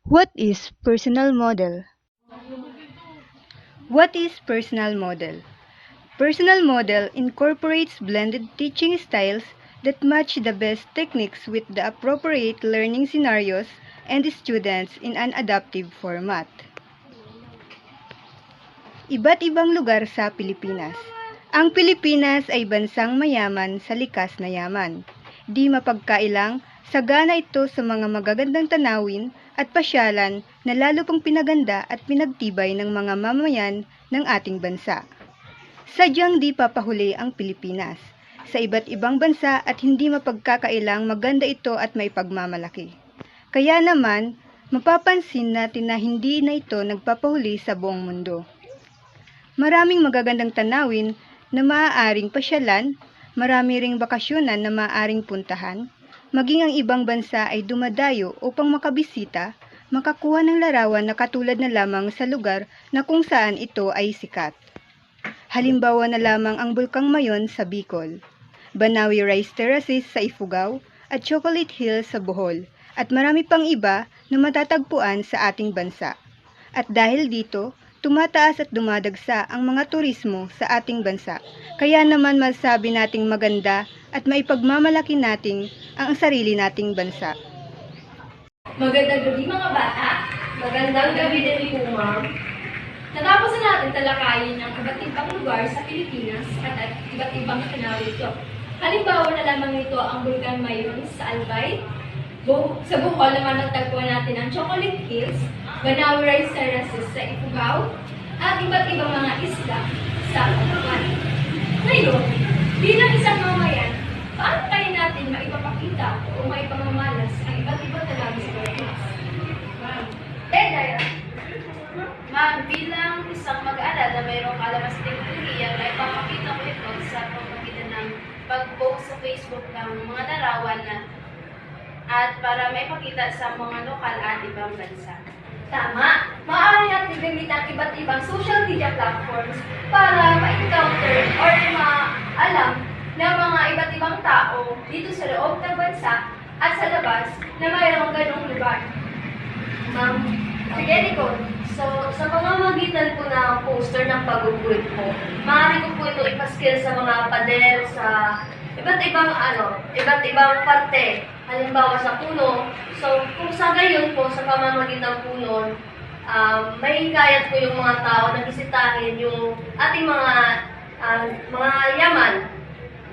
What is personal model? What is personal model? Personal model incorporates blended teaching styles that match the best techniques with the appropriate learning scenarios and students in an adaptive format. Iba't ibang lugar sa Pilipinas. Ang Pilipinas ay bansang mayaman sa likas na yaman. Di mapagkailang, sagana ito sa mga magagandang tanawin at pasyalan na lalo pang pinaganda at pinagtibay ng mga mamayan ng ating bansa. Sadyang di papahuli ang Pilipinas sa iba't ibang bansa at hindi mapagkakailang maganda ito at may pagmamalaki. Kaya naman, mapapansin natin na hindi na ito nagpapahuli sa buong mundo. Maraming magagandang tanawin na maaaring pasyalan, marami ring bakasyonan na maaaring puntahan, maging ang ibang bansa ay dumadayo upang makabisita, makakuha ng larawan na katulad na lamang sa lugar na kung saan ito ay sikat. Halimbawa na lamang ang Bulkang Mayon sa Bicol, Banawi Rice Terraces sa Ifugao, at Chocolate Hill sa Bohol, at marami pang iba na matatagpuan sa ating bansa. At dahil dito, tumataas at dumadagsa ang mga turismo sa ating bansa. Kaya naman masabi nating maganda at maipagmamalaki nating ang sarili nating bansa. Magandang gabi mga bata. Magandang gabi din po, ma'am. Natapos na natin talakayin ang iba't ibang lugar sa Pilipinas at iba't ibang tanawin ito. Halimbawa na lamang ito ang Bulkan Mayon sa Albay. Sa Bohol naman natagpuan natin ang Chocolate Hills, Banawi Rice Terraces sa Ifugao, at iba't ibang mga isla sa Palawan. Ngayon, bilang isang mamayan, paano kaya natin maipapakita o maipamamalas ang iba't ibang tanawin sa Pilipinas? Daya. Ma'am, bilang isang mag-aaral na mayroong kalaman sa teknolohiya, na ipapakita ko ito sa pamamagitan ng pag-post sa Facebook ng mga larawan at para maipakita sa mga lokal at ibang bansa. Tama! Maaari natin gamitin ang iba't ibang social media platforms para ma-encounter or ma-alam ng mga iba't ibang tao dito sa loob ng bansa at sa labas na mayroong ganong lugar. Ma'am, Sige, Nicole. so sa pamamagitan po ng poster ng pag-uwit po, maaari ko po ito ipaskil sa mga pader sa iba't ibang parte, halimbawa sa puno. So, kung sa gayon po, sa pamamagitan po nun, may hikayat po yung mga tao na bisitahin yung ating mga yaman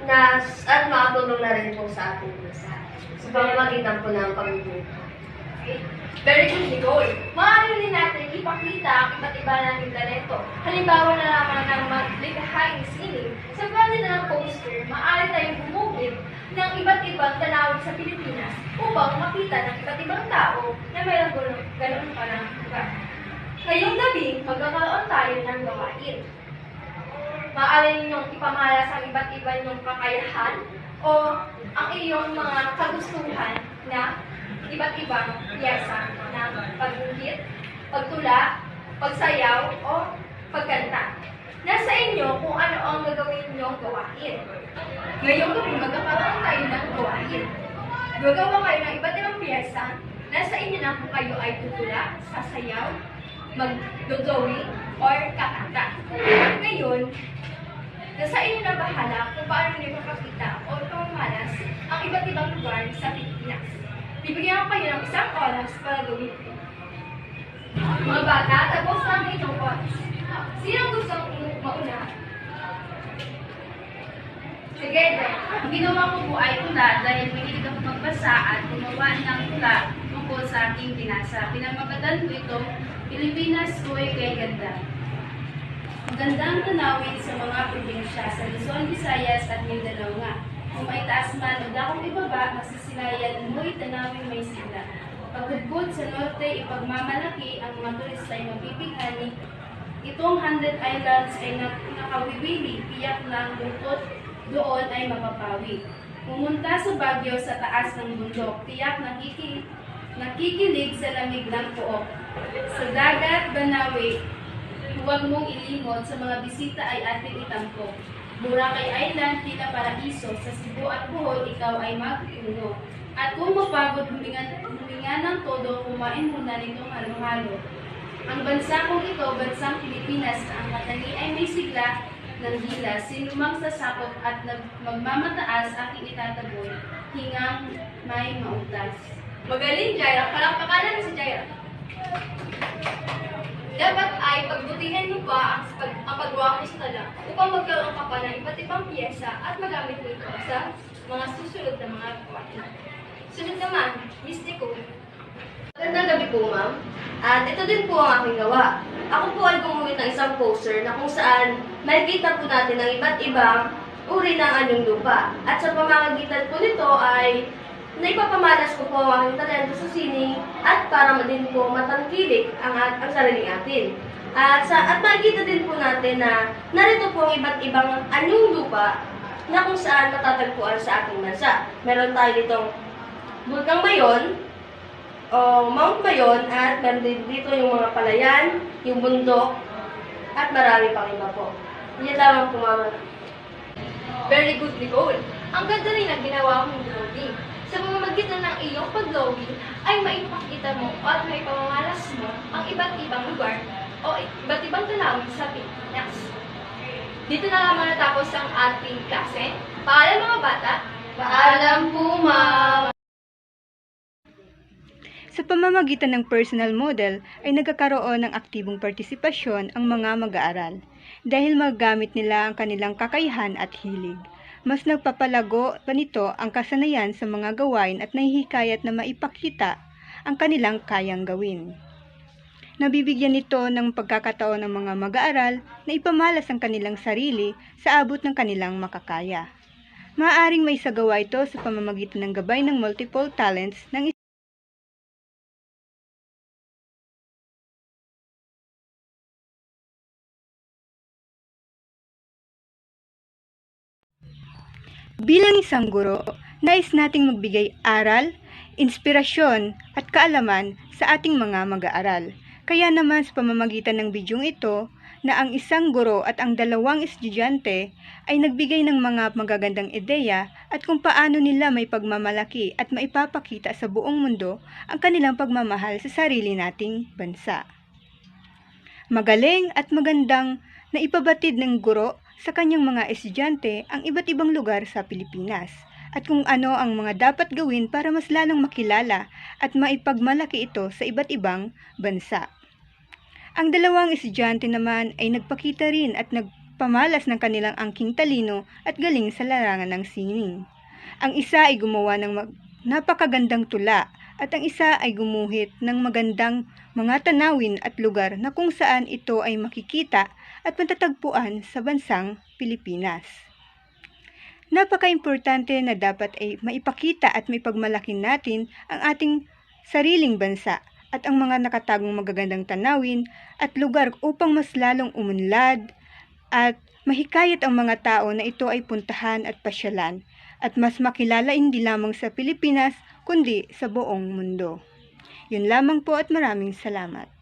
at makatulong na rin po sa ating bansa. Sa pamamagitan po ng pag-uwit. Okay. Very good, Nicole. Maaari din natin ipakita ang iba't iba nating talento. Halimbawa na lamang ng maglikhaing sining. Sa pamamagitan ng poster, maaari tayong bumugit ng iba't ibang tanawin sa Pilipinas upang makita ng iba't ibang tao na mayroong ganun pa ng lugar. Ngayong gabi, magkakaroon tayo ng gawain. Maaari ninyong ipamalas ang iba't iba ninyong kakayahan o ang iyong mga kagustuhan na iba't ibang piyesa ng pagguhit, pagtula, pagsayaw, o pagkanta. Nasa inyo kung ano ang gagawin ninyong gawain. Ngayong gabi, magkakaroon tayo ng gawain. Gagawa kayo ng iba't ibang piyesa. Nasa inyo na kung kayo ay tutula, sasayaw, mag-drawing, or kakanta. Ngayon, nasa inyo na bahala kung paano niyo papakita o pamamalas ang iba't ibang lugar sa Pilipinas. Bibigyan ko kayo ng isang oras para gawin ito. Mga bata, tapos na ang inyong oras. Sino gustong mauna? Sige, Jen. Ang ginawa ko po ay tula dahil mahilig ako magbasa at gumawa ng tula tungkol sa aking binasa. Pinamagatan ko ito, Pilipinas ko'y kay ganda. Magandang tanawin sa mga probinsya sa Luzon, Visayas at Mindanao nga. Kung may taas man o dakong ibaba, masisilayan mo'y tanawin may sigla. Paghubod sa norte, ipagmamalaki ang mga turista ay mabibighani. Itong 100 Islands ay nakawiwili, piyak lang bukod doon ay mapapawi. Pumunta sa Baguio sa taas ng bundok, tiyak nakikilig sa lamig ng puok. Sa dagat, Banawi, huwag mong ilimot, sa mga bisita ay ating itampok. Boracay Island, tila paraiso, sa Cebu at Bohol, ikaw ay magpuno. At kung mapagod huminga ng todo, kumain muna nitong halo-halo. Ang bansa kong ito, bansang Pilipinas, ang katani ay may sigla ng gilas, sinumang sasakop at magmamataas aking itataboy, hingang may mautas. Magaling, Jaira. Palakpakan natin si Jaira. Dapat ay pagbutihan mo pa ang paggawa mo sa tala upang magkaroon ka pa ng iba't ibang piyesa at magamit mo ito sa mga susunod na mga gawain. Sunod naman, Miss Nicole. Magandang gabi po, ma'am. At ito din po ang aking gawa. Ako po ay gumamit ng isang poster na kung saan makikita po natin ang iba't ibang uri ng anyong lupa. At sa pamamagitan po nito ay naipapamalas ko po ang aking talento sa sining at para din po matangkilik ang sariling atin. At makikita din po natin na narito po ang iba't ibang anyong lupa na kung saan matatagpuan sa ating bansa. Meron tayo ditong Bulkang Mayon, o Mount Mayon, at meron din dito yung mga palayan, yung bundok, at marami pang iba po. Yan lamang po, mama. Very good, Nicole. Ang ganda rin ang ginawa mong drawing. Sa pamamagitan ng iyong pag-drawing ay maipakita mo at maipamamalas mo ang iba't ibang lugar o iba't ibang tanawin sa Pilipinas. Dito na lamang natapos ang ating klase. Paalam mga bata. Paalam po, ma'am. Sa pamamagitan ng personal model ay nagkakaroon ng aktibong partisipasyon ang mga mag-aaral dahil magamit nila ang kanilang kakayahan at hilig. Mas nagpapalago pa nito ang kasanayan sa mga gawain at nahihikayat na maipakita ang kanilang kayang gawin. Nabibigyan nito ng pagkakataon ng mga mag-aaral na ipamalas ang kanilang sarili sa abot ng kanilang makakaya. Maaaring maisagawa ito sa pamamagitan ng gabay ng multiple talents ng Bilang isang guro, nais nating magbigay aral, inspirasyon at kaalaman sa ating mga mag-aaral. Kaya naman sa pamamagitan ng bidyong ito, na ang isang guro at ang dalawang estudyante ay nagbigay ng mga magagandang ideya at kung paano nila may pagmamalaki at maipapakita sa buong mundo ang kanilang pagmamahal sa sarili nating bansa. Magaling at magandang na ipabatid ng guro sa kanyang mga estudyante ang iba't ibang lugar sa Pilipinas at kung ano ang mga dapat gawin para mas lalong makilala at maipagmalaki ito sa iba't ibang bansa. Ang dalawang estudyante naman ay nagpakita rin at nagpamalas ng kanilang angking talino at galing sa larangan ng sining. Ang isa ay gumawa ng napakagandang tula at ang isa ay gumuhit ng magandang mga tanawin at lugar na kung saan ito ay makikita at matatagpuan sa bansang Pilipinas. Napaka-importante na dapat ay maipakita at maipagmalaki natin ang ating sariling bansa at ang mga nakatagong magagandang tanawin at lugar upang mas lalong umunlad at mahikayat ang mga tao na ito ay puntahan at pasyalan at mas makilala hindi lamang sa Pilipinas kundi sa buong mundo. Yun lamang po at maraming salamat.